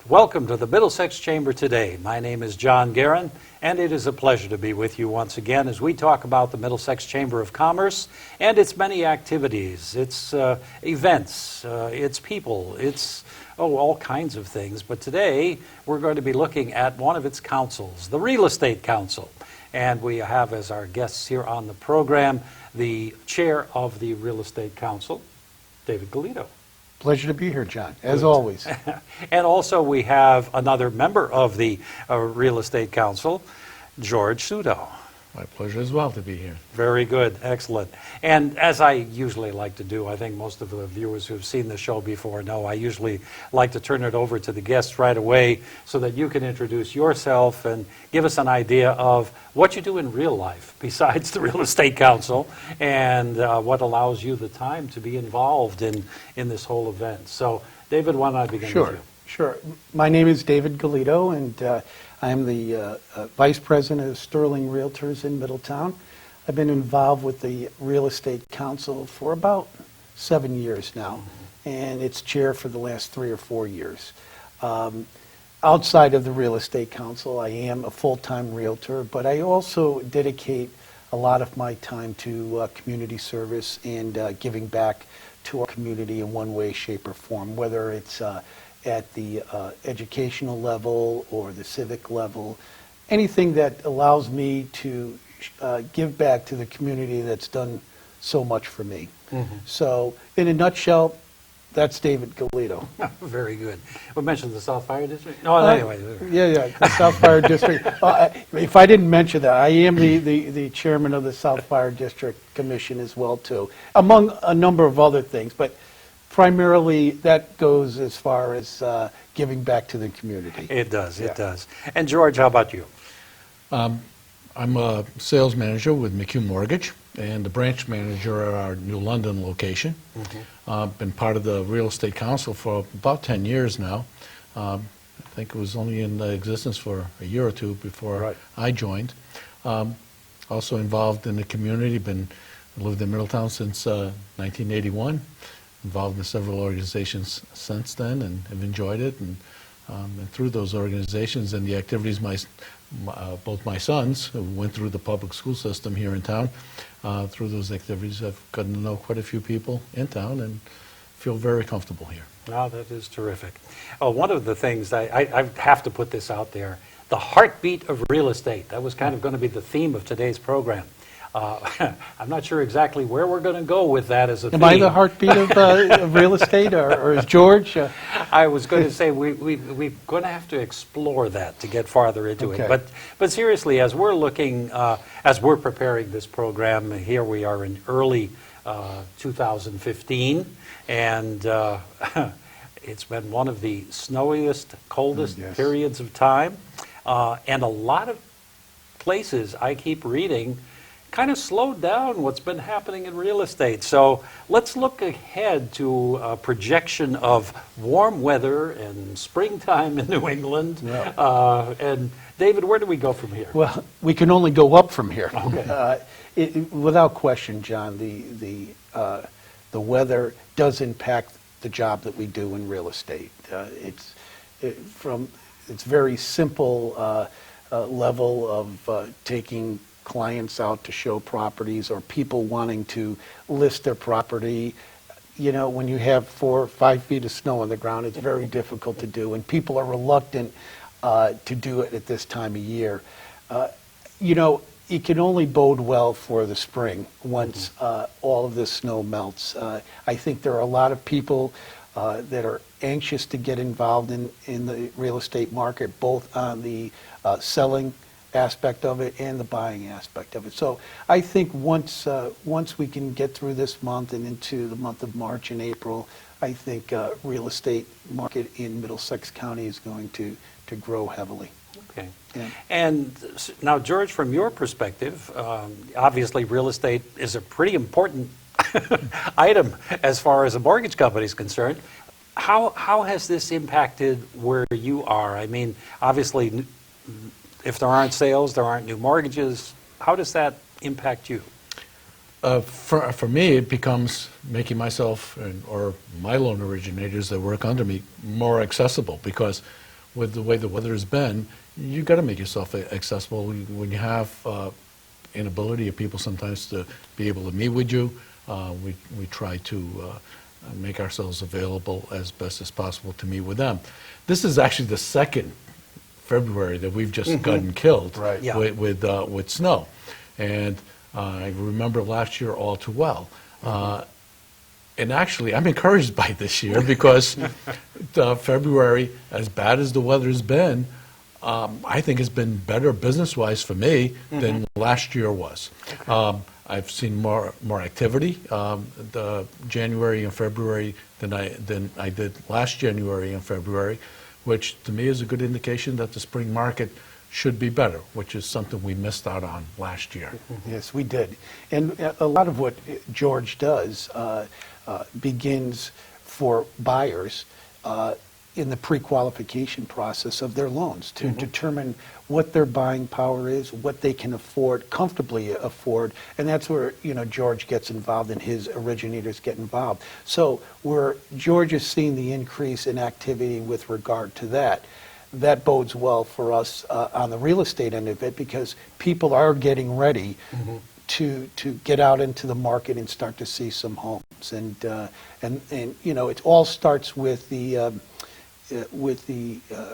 Welcome to the Middlesex Chamber today. My name is John Guerin, and it is a pleasure to be with you once again as we talk about the Middlesex Chamber of Commerce and its many activities, its events, its people, its all kinds of things. But today we're going to be looking at one of its councils, the Real Estate Council. And we have as our guests here on the program the chair of the Real Estate Council, David Gallitto. Pleasure to be here, John, as always. And also we have another member of the Real Estate Council, George Souto. My pleasure as well to be here. Very good, excellent. And as I usually like to do, I think most of the viewers who've seen the show before know I usually like to turn it over to the guests right away so that you can introduce yourself and give us an idea of what you do in real life besides the Real Estate Council and what allows you the time to be involved in this whole event. So, David, why don't I begin with you? Sure. My name is David Gallitto, and I'm the Vice President of Sterling Realtors in Middletown. I've been involved with the Real Estate Council for about 7 years now, and its chair for the last 3 or 4 years. Outside of the Real Estate Council, I am a full-time realtor, but I also dedicate a lot of my time to community service and giving back to our community in one way, shape, or form, whether it's at the educational level or the civic level, anything that allows me to give back to the community that's done so much for me. So, in a nutshell, that's David Gallitto. Very good. We mentioned the South Fire District? No, anyway. Yeah, the South Fire District. If I didn't mention that, I am the chairman of the South Fire District Commission as well, too, among a number of other things. But primarily, that goes as far as giving back to the community. It does, it does. And George, how about you? I'm a sales manager with McHugh Mortgage and the branch manager at our New London location. Been part of the Real Estate Council for about 10 years now. I think it was only in existence for a year or two before I joined. Also involved in the community, lived in Middletown since 1981. Involved in several organizations since then and have enjoyed it. And through those organizations and the activities, both my sons, who went through the public school system here in town, through those activities, I've gotten to know quite a few people in town and feel very comfortable here. Oh, that is terrific. One of the things, I have to put this out there, the heartbeat of real estate. That was kind of going to be the theme of today's program. I'm not sure exactly where we're going to go with that as a theme. Am I the heartbeat of real estate, or is George? I was going to say we're going to have to explore that to get farther into it. But seriously, as we're looking, as we're preparing this program, here we are in early 2015, and it's been one of the snowiest, coldest periods of time, and a lot of places I keep reading kind of slowed down what's been happening in real estate. So let's look ahead to a projection of warm weather and springtime in New England. And David, where do we go from here? Well, we can only go up from here. Okay. Without question, John, the weather does impact the job that we do in real estate. It's very simple level of taking clients out to show properties or people wanting to list their property. You know, when you have 4 or 5 feet of snow on the ground, it's very difficult to do, and people are reluctant to do it at this time of year. You know, it can only bode well for the spring once all of this snow melts. I think there are a lot of people that are anxious to get involved in the real estate market, both on the selling aspect of it and the buying aspect of it. So I think once we can get through this month and into the month of March and April, I think real estate market in Middlesex County is going to grow heavily. Okay. Yeah. And now, George, from your perspective, obviously real estate is a pretty important item as far as a mortgage company is concerned. How has this impacted where you are? I mean, obviously, if there aren't sales, there aren't new mortgages. How does that impact you? For me, it becomes making myself or my loan originators that work under me more accessible, because with the way the weather has been, you got to make yourself accessible. When you have inability of people sometimes to be able to meet with you, we try to make ourselves available as best as possible to meet with them. This is actually the second February that we've just gotten killed Right. Yeah. with snow. And I remember last year all too well. And actually, I'm encouraged by this year because February, as bad as the weather's been, I think it's been better business-wise for me than last year was. I've seen more activity the January and February than I did last January and February, which to me is a good indication that the spring market should be better, which is something we missed out on last year. Yes, we did. And a lot of what George does begins for buyers in the pre-qualification process of their loans to determine what their buying power is, what they can afford, comfortably afford, and that's where, George gets involved and his originators get involved. So where George is seeing the increase in activity with regard to that, that bodes well for us on the real estate end of it, because people are getting ready to get out into the market and start to see some homes. And it all starts with the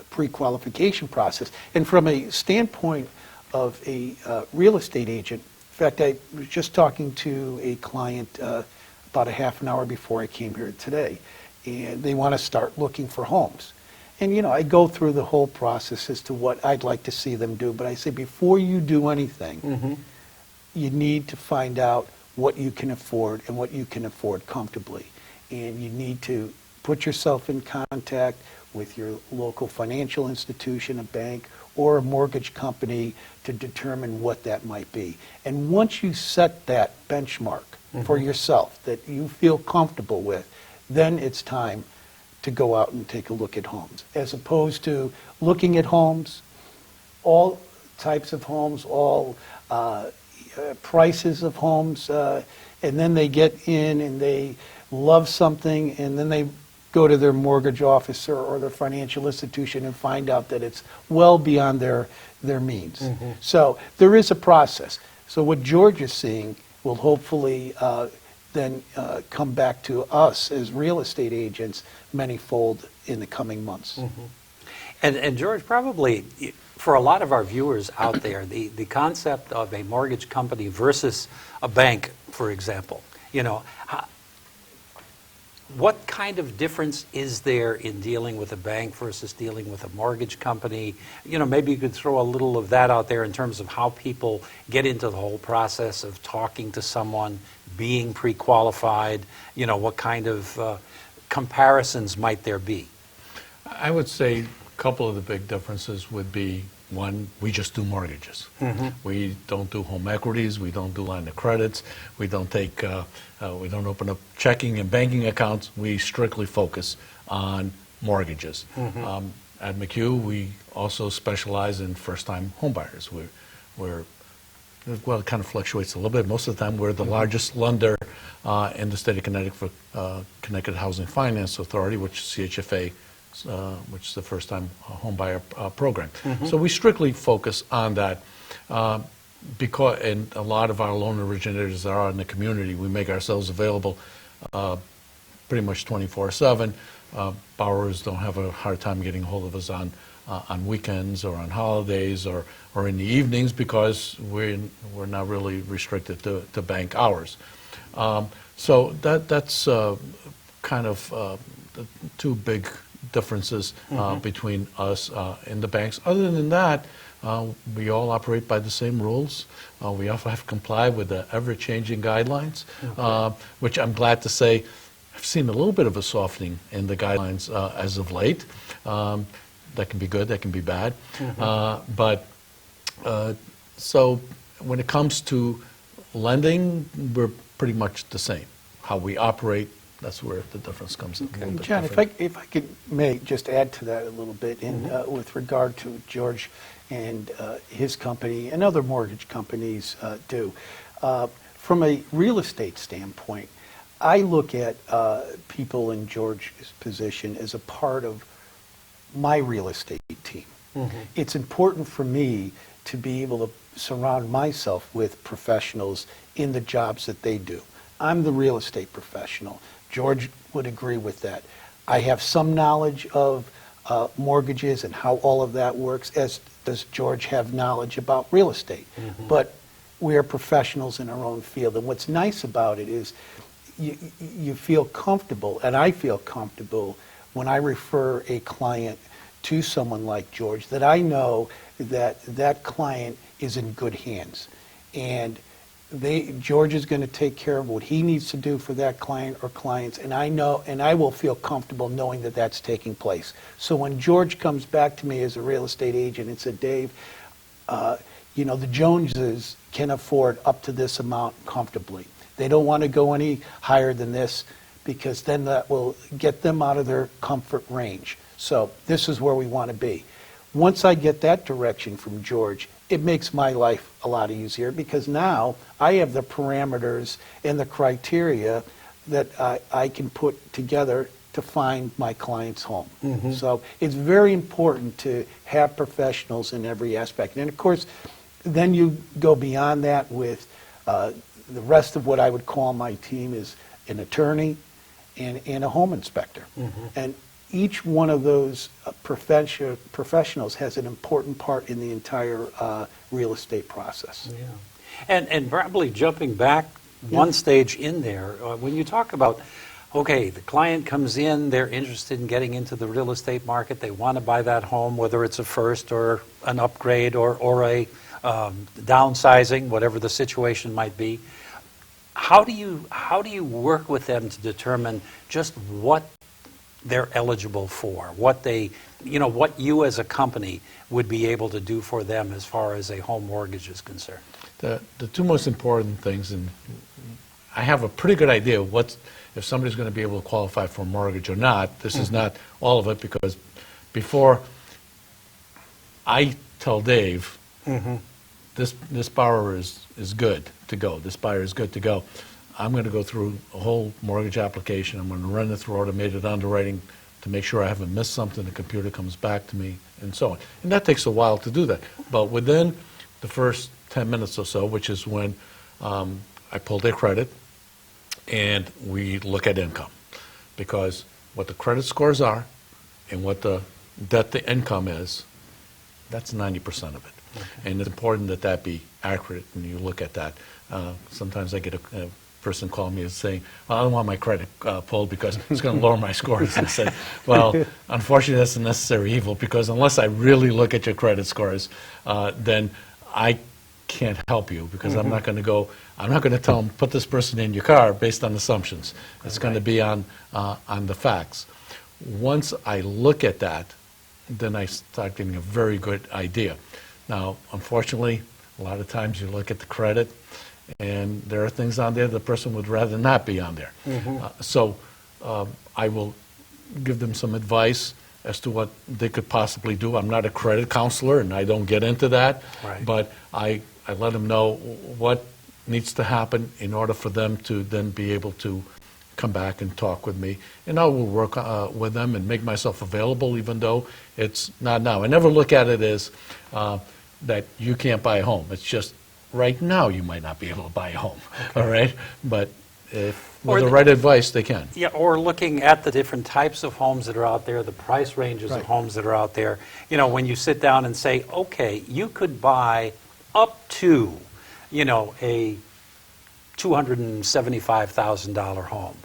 pre-qualification process. And from a standpoint of a real estate agent, in fact, I was just talking to a client about a half an hour before I came here today, and they want to start looking for homes. And, I go through the whole process as to what I'd like to see them do, but I say before you do anything, you need to find out what you can afford and what you can afford comfortably. And you need to put yourself in contact with your local financial institution, a bank, or a mortgage company to determine what that might be. And once you set that benchmark for yourself that you feel comfortable with, then it's time to go out and take a look at homes, as opposed to looking at homes, all types of homes, all prices of homes, and then they get in and they love something, and then they go to their mortgage officer or their financial institution and find out that it's well beyond their means. So there is a process. So what George is seeing will hopefully then come back to us as real estate agents manyfold in the coming months. And George, probably for a lot of our viewers out there, the concept of a mortgage company versus a bank, for example, what kind of difference is there in dealing with a bank versus dealing with a mortgage company? Maybe you could throw a little of that out there in terms of how people get into the whole process of talking to someone, being pre-qualified, what kind of comparisons might there be? I would say a couple of the big differences would be, one, we just do mortgages. We don't do home equities. We don't do line of credits. We don't take. We don't open up checking and banking accounts. We strictly focus on mortgages. At McHugh, we also specialize in first-time homebuyers. Well, it kind of fluctuates a little bit. Most of the time, we're the largest lender in the state of Connecticut for Connecticut Housing Finance Authority, which is CHFA. Which is the first-time homebuyer program. So we strictly focus on that because, and a lot of our loan originators are in the community. We make ourselves available pretty much 24/7. Borrowers don't have a hard time getting a hold of us on weekends or on holidays or in the evenings because we're not really restricted to bank hours. So that's kind of the two big differences between us and the banks. Other than that, we all operate by the same rules. We also have to comply with the ever-changing guidelines, which I'm glad to say I've seen a little bit of a softening in the guidelines as of late. That can be good, that can be bad. So when it comes to lending, we're pretty much the same. How we operate, that's where the difference comes in. Okay. John, if I could may just add to that a little bit with regard to George and his company and other mortgage companies do. From a real estate standpoint, I look at people in George's position as a part of my real estate team. It's important for me to be able to surround myself with professionals in the jobs that they do. I'm the real estate professional. George would agree with that. I have some knowledge of mortgages and how all of that works, as does George have knowledge about real estate. But we are professionals in our own field. And what's nice about it is you feel comfortable, and I feel comfortable when I refer a client to someone like George, that I know that that client is in good hands. And George is going to take care of what he needs to do for that client or clients, and I know, and I will feel comfortable knowing that that's taking place. So when George comes back to me as a real estate agent and said, Dave, the Joneses can afford up to this amount comfortably. They don't want to go any higher than this, because then that will get them out of their comfort range. So this is where we want to be. Once I get that direction from George, it makes my life a lot easier, because now I have the parameters and the criteria that I can put together to find my client's home. So it's very important to have professionals in every aspect. And of course, then you go beyond that with the rest of what I would call my team is an attorney and a home inspector. And each one of those professionals has an important part in the entire real estate process. Yeah. And probably jumping back one stage in there, when you talk about, okay, the client comes in, they're interested in getting into the real estate market, they want to buy that home, whether it's a first or an upgrade or a downsizing, whatever the situation might be. How do you work with them to determine just what they're eligible for, what what you as a company would be able to do for them as far as a home mortgage is concerned? The two most important things, and I have a pretty good idea if somebody's going to be able to qualify for a mortgage or not. This is not all of it, because before I tell Dave, this borrower is good to go, this buyer is good to go, I'm going to go through a whole mortgage application. I'm going to run it through automated underwriting to make sure I haven't missed something. The computer comes back to me, and so on. And that takes a while to do that. But within the first 10 minutes or so, which is when I pull their credit and we look at income. Because what the credit scores are and what the debt to income is, that's 90% of it. And it's important that that be accurate when you look at that. Sometimes I get a person calling me and saying, well, I don't want my credit pulled because it's going to lower my scores. And I said, well, unfortunately, that's a necessary evil, because unless I really look at your credit scores, then I can't help you, because I'm not going to tell them, put this person in your car based on assumptions. It's going to be on the facts. Once I look at that, then I start getting a very good idea. Now, unfortunately, a lot of times you look at the credit, and there are things on there the person would rather not be on there. So I will give them some advice as to what they could possibly do. I'm not a credit counselor, and I don't get into that, but I let them know what needs to happen in order for them to then be able to come back and talk with me. And I will work with them and make myself available, even though it's not now. I never look at it as that you can't buy a home. It's just right now you might not be able to buy a home, all right? But if with the right advice, they can. Yeah, or looking at the different types of homes that are out there, the price ranges of homes that are out there. When you sit down and say, okay, you could buy up to, a $275,000 home.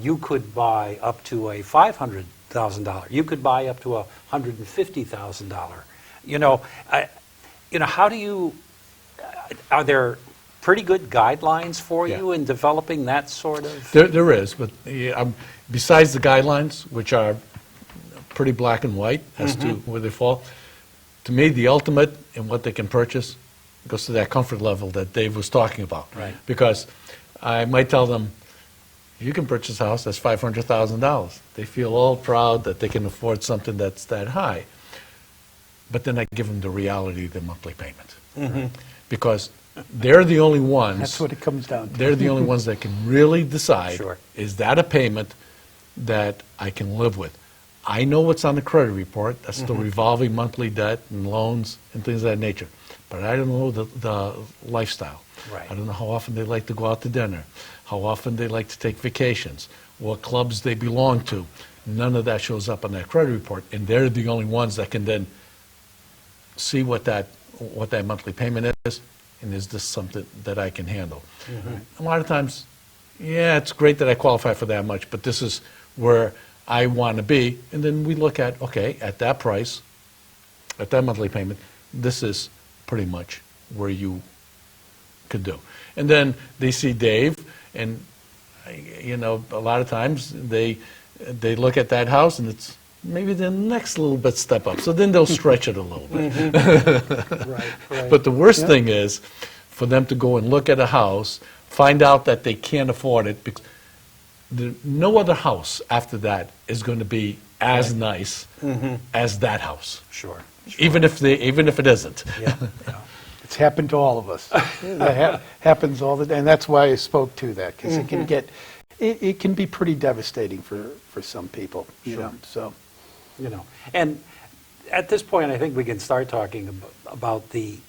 You could buy up to a $500,000. You could buy up to a $150,000. How do you? Are there pretty good guidelines for you in developing that sort of? There is, but besides the guidelines, which are pretty black and white as to where they fall, to me, the ultimate in what they can purchase goes to that comfort level that Dave was talking about. Right. Because I might tell them, you can purchase a house that's $500,000. They feel all proud that they can afford something that's that high. But then I give them the reality of the monthly payment. Because they're the only ones. That's what it comes down to. They're the only ones that can really decide, Sure. is that a payment that I can live with? I know what's on the credit report. That's the revolving monthly debt and loans and things of that nature. But I don't know the lifestyle. Right. I don't know how often they like to go out to dinner, how often they like to take vacations, what clubs they belong to. None of that shows up on that credit report, and they're the only ones that can then see what that monthly payment is, and is this something that I can handle? A lot of times, yeah, it's great that I qualify for that much, but this is where I want to be. And then we look at, okay, at that price, at that monthly payment, this is pretty much where you could do. And then they see Dave, and a lot of times they look at that house, and it's maybe the next little bit step up. So then they'll stretch it a little bit. Right. But the worst thing is for them to go and look at a house, find out that they can't afford it, because no other house after that is going to be as nice as that house. Sure. Even if it isn't. Yeah. It's happened to all of us. That happens all the time, and that's why I spoke to that, because it can be pretty devastating for some people. So. And at this point, I think we can start talking about the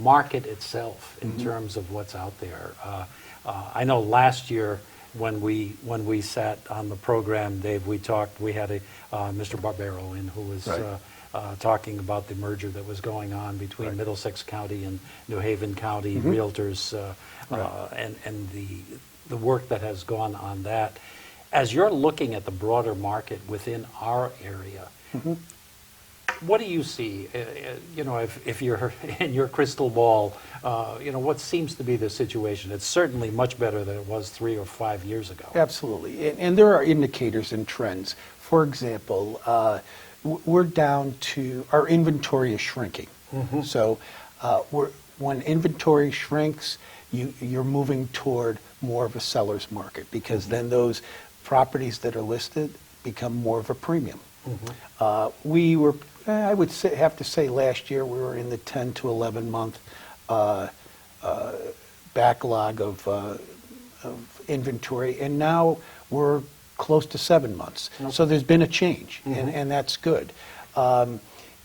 market itself in terms of what's out there. I know last year when we sat on the program, Dave, we had Mr. Barbero in, who was talking about the merger that was going on between Middlesex County and New Haven County realtors, and the work that has gone on that. As you're looking at the broader market within our area, what do you see? If you're in your crystal ball, what seems to be the situation? It's certainly much better than it was 3 or 5 years ago. Absolutely, and there are indicators and trends. For example, we're down to our inventory is shrinking. So when inventory shrinks, you're moving toward more of a seller's market, because then those properties that are listed become more of a premium. We were, I would have to say, last year we were in the 10 to 11 month backlog of inventory, and now we're close to 7 months. So there's been a change, and that's good.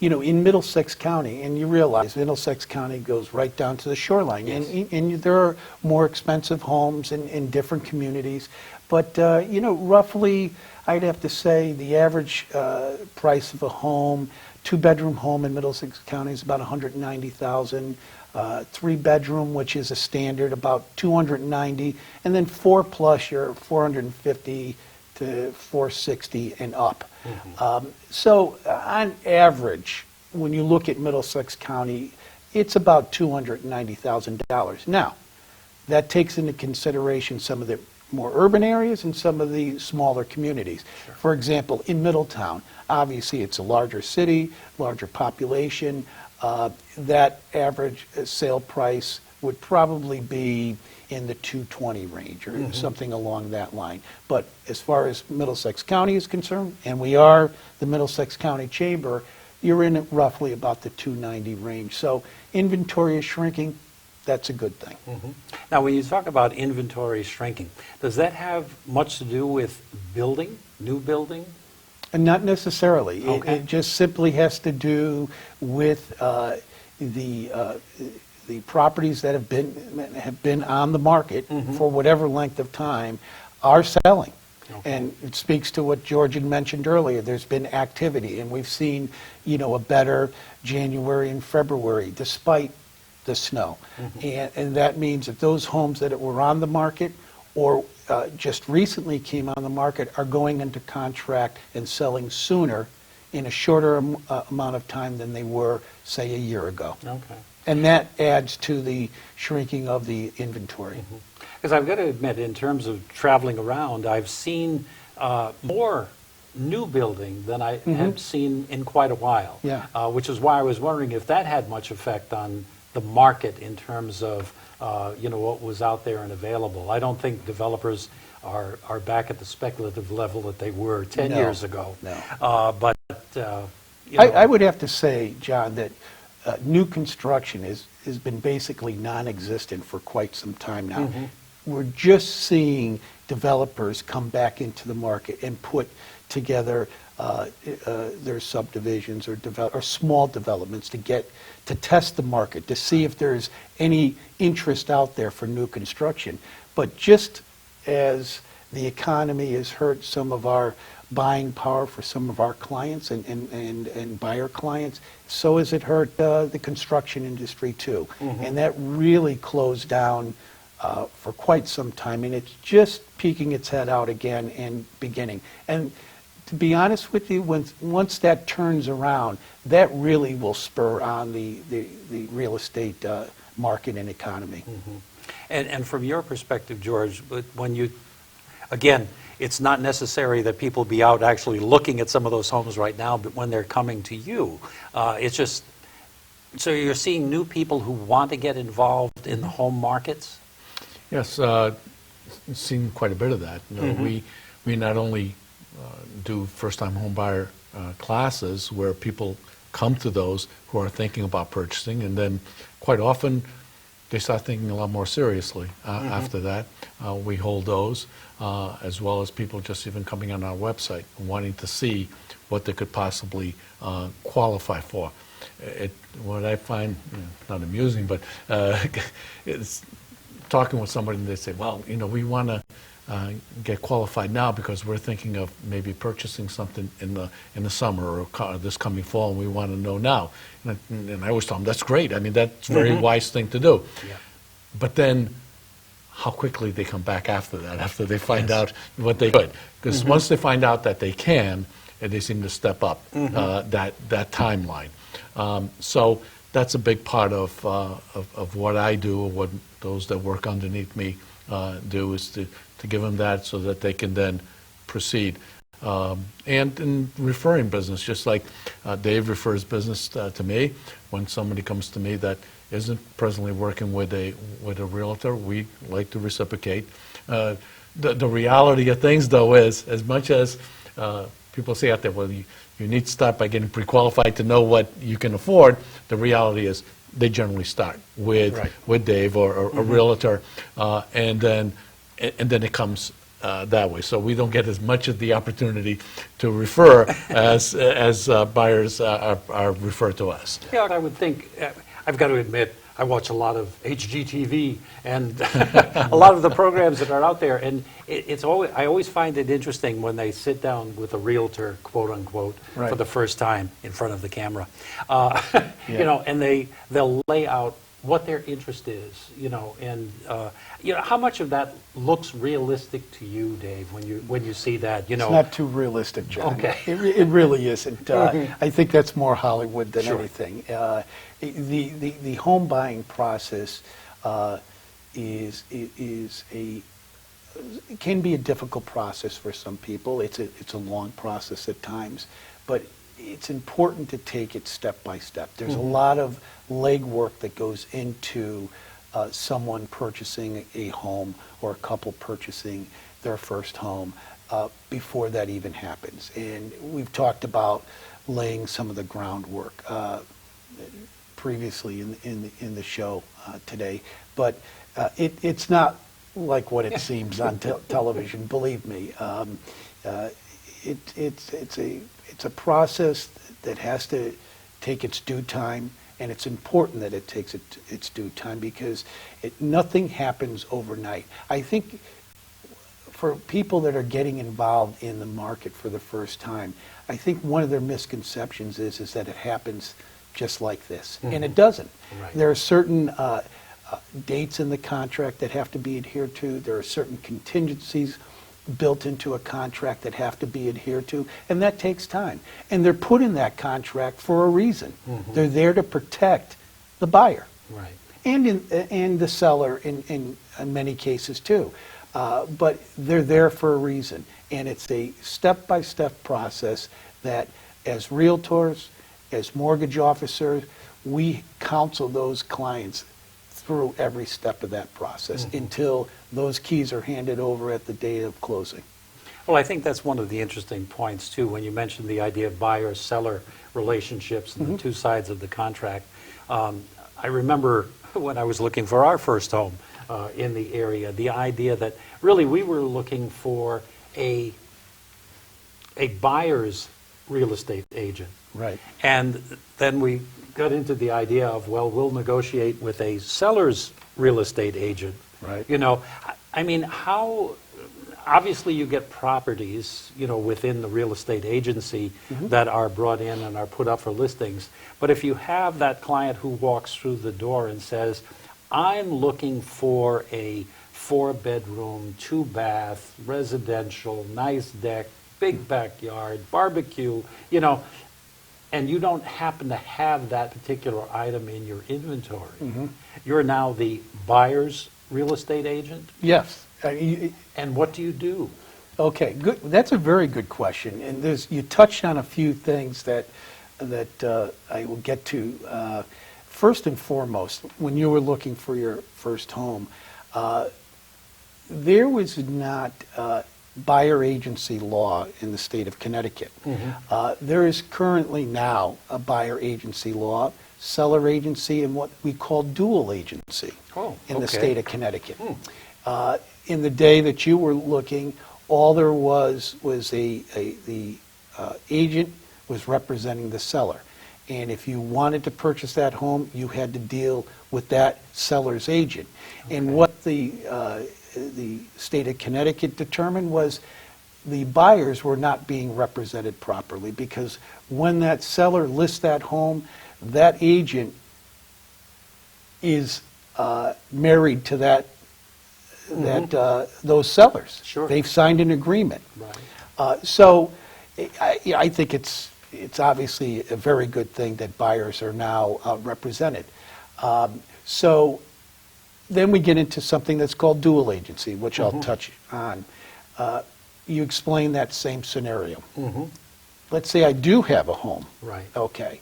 In Middlesex County, and you realize Middlesex County goes right down to the shoreline, and there are more expensive homes in different communities, but roughly I'd have to say the average price of a home, 2-bedroom home in Middlesex County, is about $190,000. 3-bedroom, which is a standard, about $290,000, and then 4+ you're $450,000 to $460,000 and up. So on average, when you look at Middlesex County, it's about $290,000. Now, that takes into consideration some of the more urban areas and some of the smaller communities. For example, in Middletown, obviously it's a larger city, larger population. That average sale price would probably be in the $220,000 range or something along that line. But as far as Middlesex County is concerned, and we are the Middlesex County Chamber, you're in roughly about the $290,000 range. So inventory is shrinking. That's a good thing. Now, when you talk about inventory shrinking, does that have much to do with new building? And not necessarily. Okay. It just simply has to do with the properties that have been on the market for whatever length of time are selling. Okay. And it speaks to what George had mentioned earlier. There's been activity, and we've seen, a better January and February despite the snow. And that means that those homes that were on the market or just recently came on the market are going into contract and selling sooner in a shorter amount of time than they were, say, a year ago. Okay. And that adds to the shrinking of the inventory. Because I've got to admit, in terms of traveling around, I've seen more new building than I have seen in quite a while. Yeah. Which is why I was wondering if that had much effect on the market in terms of what was out there and available. I don't think developers are back at the speculative level that they were 10 years ago. No. I would have to say, John, that new construction has been basically non-existent for quite some time now. We're just seeing developers come back into the market and put together their subdivisions or small developments to test the market, to see if there's any interest out there for new construction. But just as the economy has hurt some of our buying power for some of our clients and buyer clients, so has it hurt the construction industry too. And that really closed down for quite some time, and it's just peeking its head out again and beginning. And to be honest with you, once that turns around, that really will spur on the real estate market and economy. And from your perspective, George, when you, again, it's not necessary that people be out actually looking at some of those homes right now, but when they're coming to you, it's just, so you're seeing new people who want to get involved in the home markets? Yes, seen quite a bit of that. You know, we not only do first-time home buyer classes where people come to those who are thinking about purchasing, and then quite often they start thinking a lot more seriously after that. We hold those, as well as people just even coming on our website and wanting to see what they could possibly qualify for. What I find, not amusing, but it's talking with somebody and they say, well, you know, we want to get qualified now because we're thinking of maybe purchasing something in the summer or this coming fall, and we want to know now. And I always tell them, that's great. I mean, that's a very wise thing to do. Yeah. But then how quickly they come back after that, after they find out what they could. Because once they find out that they can, they seem to step up that timeline. So that's a big part of what I do, or what those that work underneath me do, is to give them that so that they can then proceed. And in referring business, just like Dave refers business to me, when somebody comes to me that isn't presently working with a realtor, we like to reciprocate. The reality of things, though, is as much as people say out there, well, you need to start by getting pre-qualified to know what you can afford, the reality is they generally start with Dave or a realtor, and then it comes that way. So we don't get as much of the opportunity to refer as buyers are referred to us. Yeah, I would think, I've got to admit, I watch a lot of HGTV and a lot of the programs that are out there, and I always find it interesting when they sit down with a realtor, quote unquote, for the first time in front of the camera, you know, and they'll lay out what their interest is, you know, and you know, how much of that looks realistic to you, Dave, when you see that, you know? It's not too realistic, John. Okay. It really isn't. I think that's more Hollywood than anything. The home buying process can be a difficult process for some people. It's a long process at times, but it's important to take it step by step. There's a lot of legwork that goes into someone purchasing a home, or a couple purchasing their first home, before that even happens. And we've talked about laying some of the groundwork previously in the show today, but it's not like what it seems on television. Believe me, it's a process that has to take its due time, and it's important that it takes its due time, because nothing happens overnight. I think for people that are getting involved in the market for the first time, I think one of their misconceptions is that it happens just like this, and it doesn't. Right. There are certain dates in the contract that have to be adhered to. There are certain contingencies built into a contract that have to be adhered to, and that takes time. And they're put in that contract for a reason. They're there to protect the buyer, Right. and the seller in many cases too. But they're there for a reason, and it's a step-by-step process that, as realtors, as mortgage officers, we counsel those clients through every step of that process until those keys are handed over at the day of closing. Well, I think that's one of the interesting points, too, when you mentioned the idea of buyer-seller relationships and the two sides of the contract. I remember when I was looking for our first home in the area, the idea that really we were looking for a buyer's real estate agent. Right. And then we got into the idea of, well, we'll negotiate with a seller's real estate agent. Right. You know, I mean, how, obviously you get properties, you know, within the real estate agency that are brought in and are put up for listings. But if you have that client who walks through the door and says, I'm looking for a 4-bedroom, 2-bath, residential, nice deck, big backyard, barbecue, you know, and you don't happen to have that particular item in your inventory, you're now the buyer's real estate agent? Yes. And what do you do? Okay, good. That's a very good question, and you touched on a few things that I will get to. First and foremost, when you were looking for your first home, there was not buyer agency law in the state of Connecticut. There is currently now a buyer agency law, seller agency, and what we call dual agency in the state of Connecticut. In the day that you were looking, all there was the agent was representing the seller. And if you wanted to purchase that home, you had to deal with that seller's agent. And what the state of Connecticut determined was the buyers were not being represented properly, because when that seller lists that home, that agent is married to those sellers. Sure. They've signed an agreement. Right. So I think it's obviously a very good thing that buyers are now represented. So then we get into something that's called dual agency, which I'll touch on. You explain that same scenario. Let's say I do have a home. Right. Okay.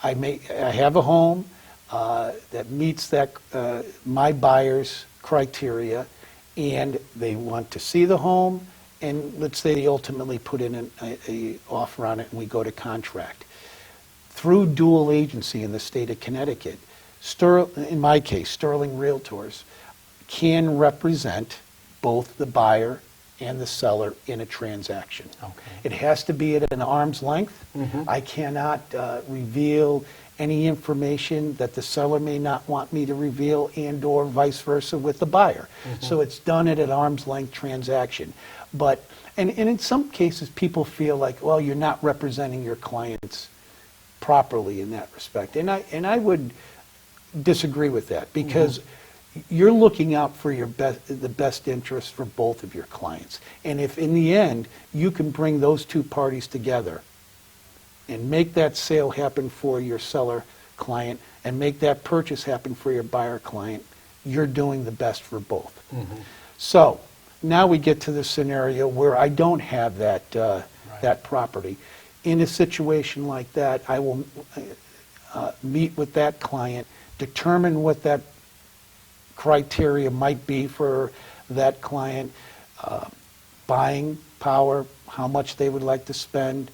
I have a home that meets my buyer's criteria, and they want to see the home, and let's say they ultimately put in an offer on it and we go to contract. Through dual agency in the state of Connecticut, in my case, Sterling Realtors can represent both the buyer and the seller in a transaction. Okay. It has to be at an arm's length. I cannot reveal any information that the seller may not want me to reveal, and or vice versa with the buyer. So it's done at an arm's length transaction. But and in some cases people feel like, well, you're not representing your clients properly in that respect. And I would disagree with that, because you're looking out for the best interest for both of your clients. And if in the end you can bring those two parties together and make that sale happen for your seller client and make that purchase happen for your buyer client, you're doing the best for both. So now we get to the scenario where I don't have that property. In a situation like that, I will meet with that client, determine what that criteria might be for that client, buying power, how much they would like to spend,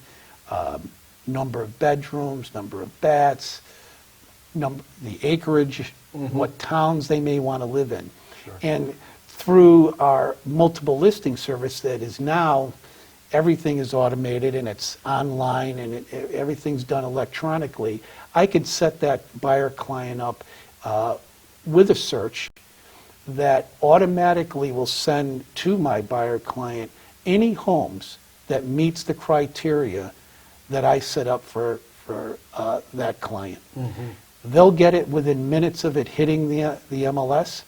number of bedrooms, number of baths, the acreage, what towns they may want to live in. Sure. And through our multiple listing service that is now, everything is automated and it's online and everything's done electronically, I could set that buyer client up with a search that automatically will send to my buyer client any homes that meets the criteria that I set up for that client. They'll get it within minutes of it hitting the MLS,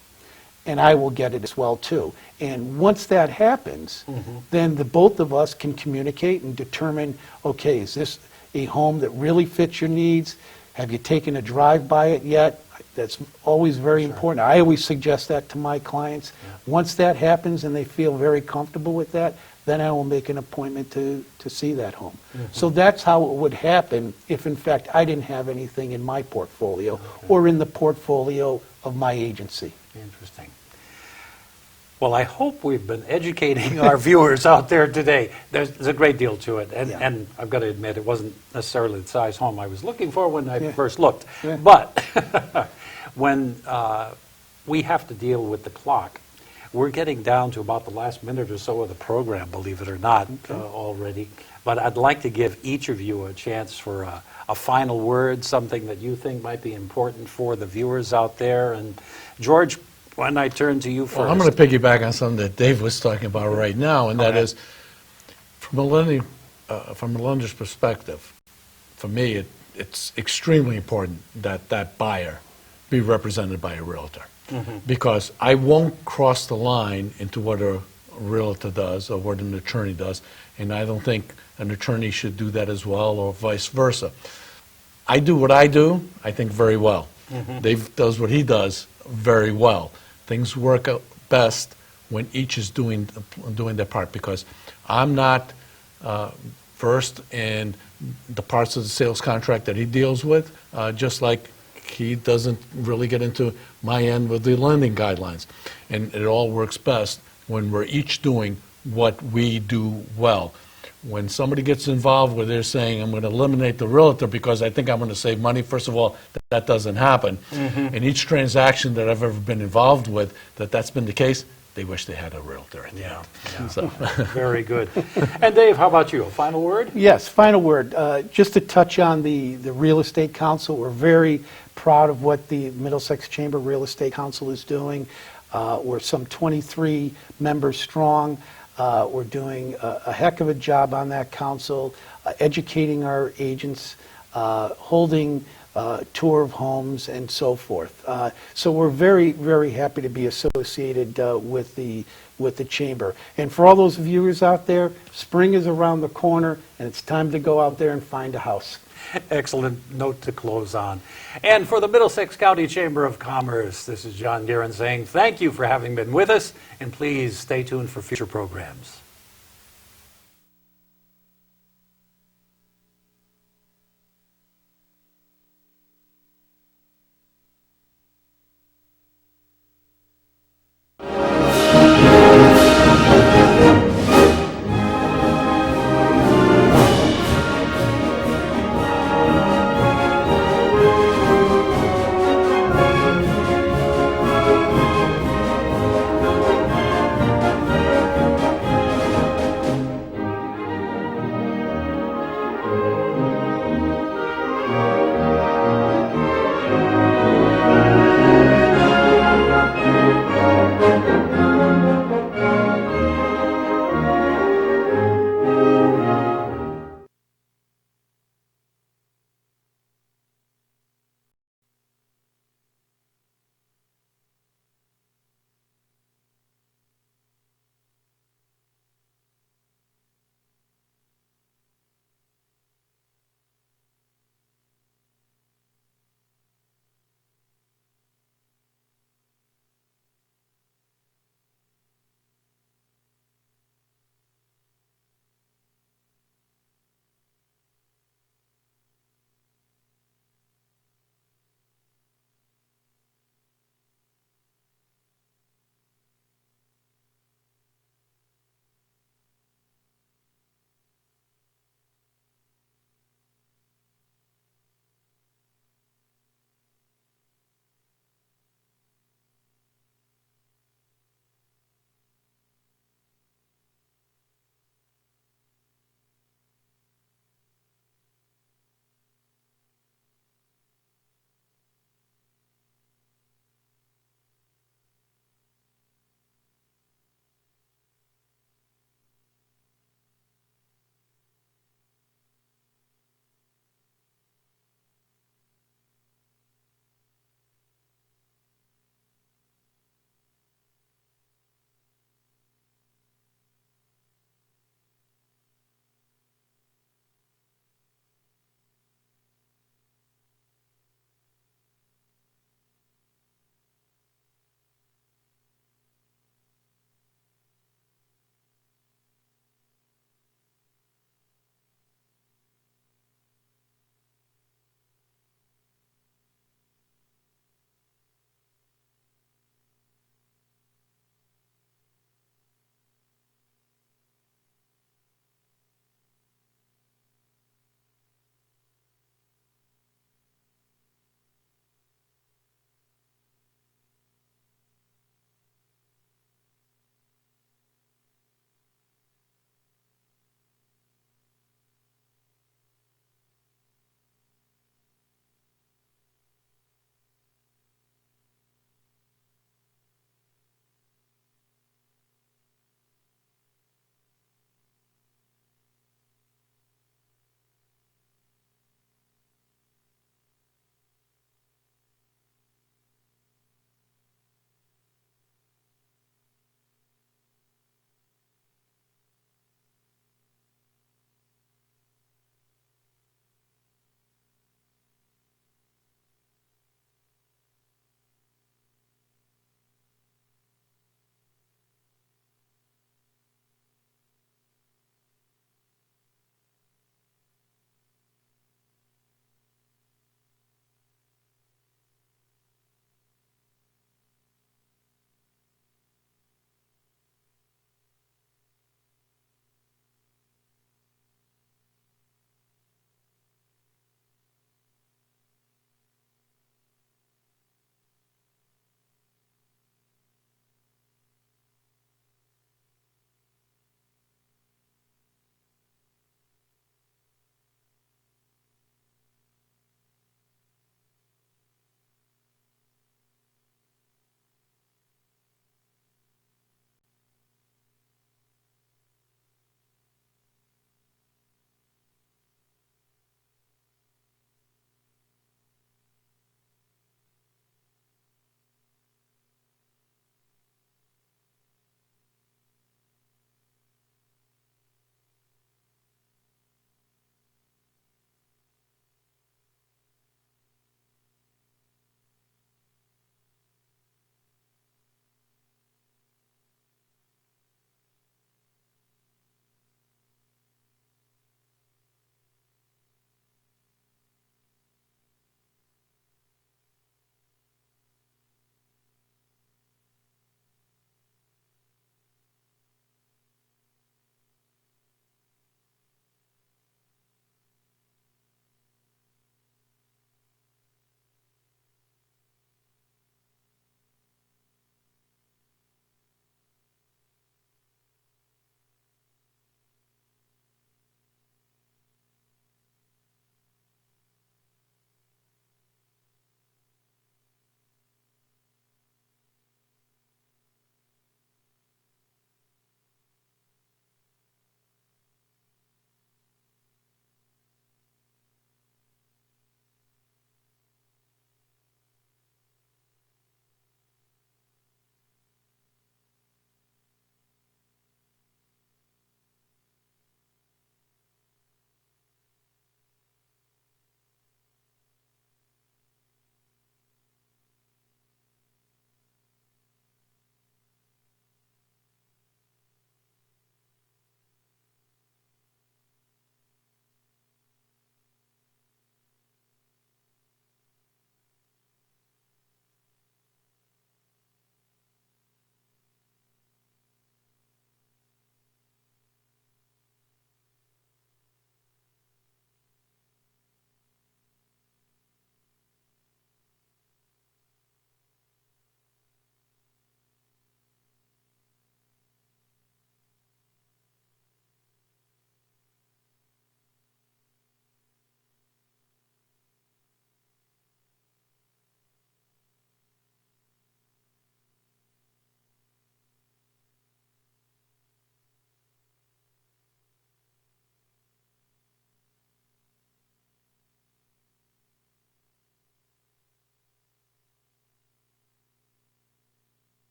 and I will get it as well too. And once that happens, then both of us can communicate and determine, okay, is this a home that really fits your needs? Have you taken a drive by it yet? That's always very important. I always suggest that to my clients. Once that happens and they feel very comfortable with that, then I will make an appointment to see that home. So that's how it would happen if, in fact, I didn't have anything in my portfolio or in the portfolio of my agency. Interesting. Well, I hope we've been educating our viewers out there today. There's a great deal to it, and I've got to admit, it wasn't necessarily the size home I was looking for when I first looked. But when we have to deal with the clock, we're getting down to about the last minute or so of the program, believe it or not, already. But I'd like to give each of you a chance for a final word, something that you think might be important for the viewers out there. And George, why don't I turn to you first? Well, I'm going to piggyback on something that Dave was talking about right now, and that is, from a lender's perspective, for me, it's extremely important that that buyer be represented by a realtor. Because I won't cross the line into what a realtor does or what an attorney does, and I don't think an attorney should do that as well, or vice versa. I do what I do, I think, very well. Dave does what he does very well. Things work out best when each is doing their part, because I'm not versed in the parts of the sales contract that he deals with, just like he doesn't really get into my end with the lending guidelines. And it all works best when we're each doing what we do well. When somebody gets involved where they're saying, I'm going to eliminate the realtor because I think I'm going to save money, first of all, that doesn't happen. In each transaction that I've ever been involved with, that's been the case, they wish they had a realtor in the end. So. Very good. And Dave, how about you? A final word? Yes, final word. Just to touch on the Real Estate Council, we're very proud of what the Middlesex Chamber Real Estate Council is doing. We're some 23 members strong. We're doing a heck of a job on that council, educating our agents, holding tour of homes, and so forth. So we're very, very happy to be associated with the chamber. And for all those viewers out there, spring is around the corner, and it's time to go out there and find a house. Excellent note to close on. And for the Middlesex County Chamber of Commerce, this is John Guerin saying thank you for having been with us, and please stay tuned for future programs.